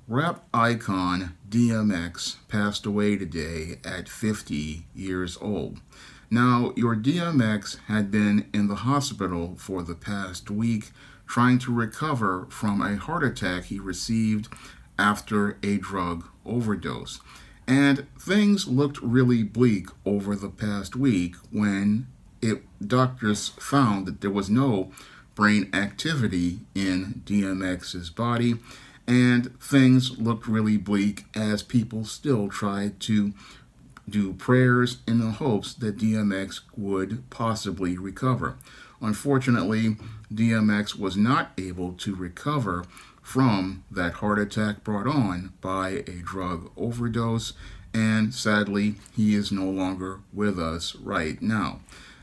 Rap icon DMX passed away today at 50 years old. Now, your DMX had been in the hospital for the past week trying to recover from a heart attack he received after a drug overdose. And things looked really bleak over the past week when doctors found that there was no brain activity in DMX's body, and things looked really bleak as people still tried to do prayers in the hopes that DMX would possibly recover. Unfortunately, DMX was not able to recover from that heart attack brought on by a drug overdose, and sadly, he is no longer with us right now.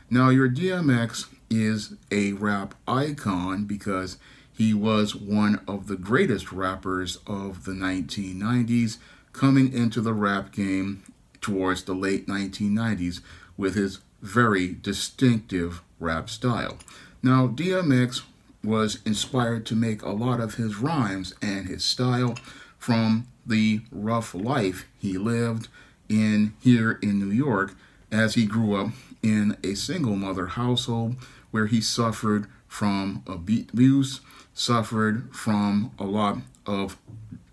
Now, your DMX is a rap icon because he was one of the greatest rappers of the 1990s, coming into the rap game towards the late 1990s with his very distinctive rap style. Now, DMX was inspired to make a lot of his rhymes and his style from the rough life he lived here in New York as he grew up in a single mother household where he suffered from abuse, suffered from a lot of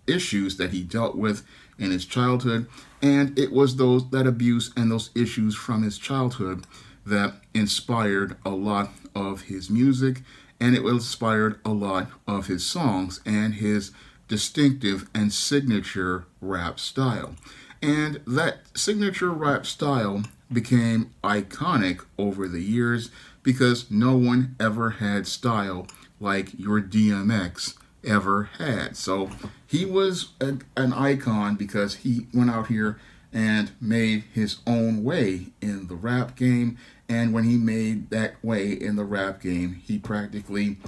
issues that he dealt with in his childhood, and it was that abuse and those issues from his childhood that inspired a lot of his music, and it inspired a lot of his songs and his distinctive and signature rap style. And that signature rap style became iconic over the years because no one ever had style like your DMX ever had. So he was an icon because he went out here and made his own way in the rap game. And when he made that way in the rap game, he practically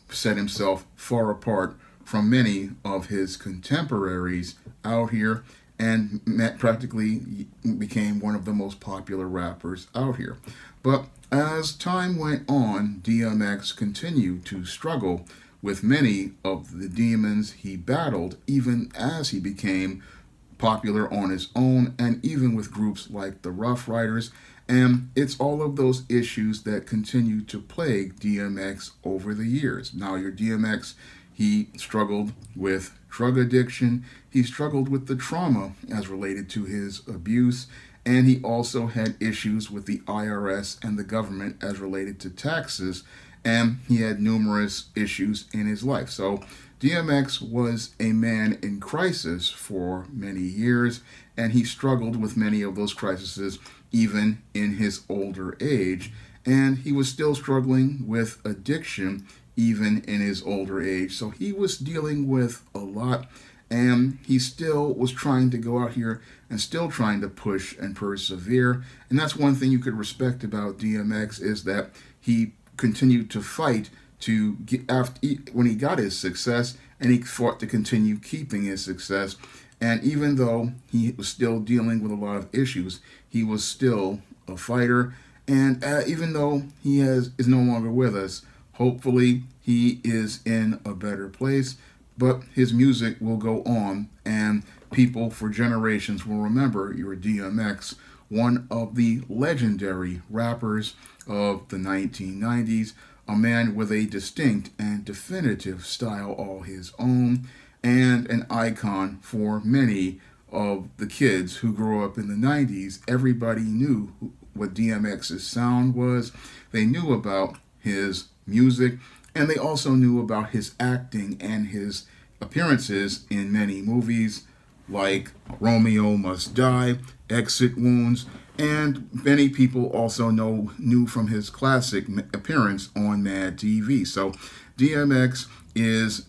set himself far apart from many of his contemporaries out here and practically became one of the most popular rappers out here. But as time went on, DMX continued to struggle with many of the demons he battled, even as he became popular on his own, and even with groups like the Rough Riders. And it's all of those issues that continue to plague DMX over the years. Now, your DMX, he struggled with drug addiction, he struggled with the trauma as related to his abuse, and he also had issues with the IRS and the government as related to taxes, and he had numerous issues in his life. So DMX was a man in crisis for many years, and he struggled with many of those crises even in his older age, and he was still struggling with addiction even in his older age. So he was dealing with a lot, and he still was trying to go out here and still trying to push and persevere. And that's one thing you could respect about DMX, is that he continued to fight to get when he got his success, and he fought to continue keeping his success. And even though he was still dealing with a lot of issues, he was still a fighter. And even though he is no longer with us, hopefully he is in a better place, but his music will go on, and people for generations will remember your DMX, one of the legendary rappers of the 1990s, a man with a distinct and definitive style all his own, and an icon for many of the kids who grew up in the 90s. Everybody knew what DMX's sound was. They knew about his music, and they also knew about his acting and his appearances in many movies like Romeo Must Die, Exit Wounds, and many people also knew from his classic appearance on Mad TV. So DMX is,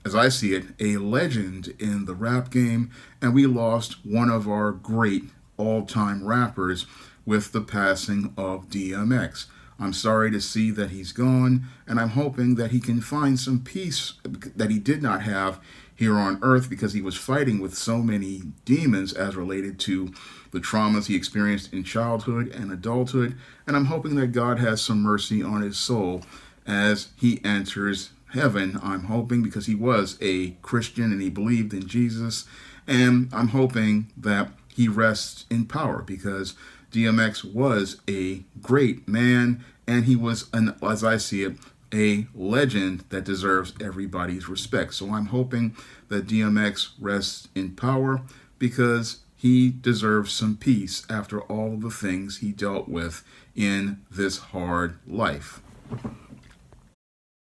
as I see it, a legend in the rap game, and we lost one of our great all-time rappers with the passing of DMX. I'm sorry to see that he's gone, and I'm hoping that he can find some peace that he did not have here on earth, because he was fighting with so many demons as related to the traumas he experienced in childhood and adulthood. And I'm hoping that God has some mercy on his soul as he enters heaven, I'm hoping, because he was a Christian and he believed in Jesus. And I'm hoping that he rests in power, because DMX was a great man, and he was, as I see it, a legend that deserves everybody's respect. So I'm hoping that DMX rests in power, because he deserves some peace after all the things he dealt with in this hard life.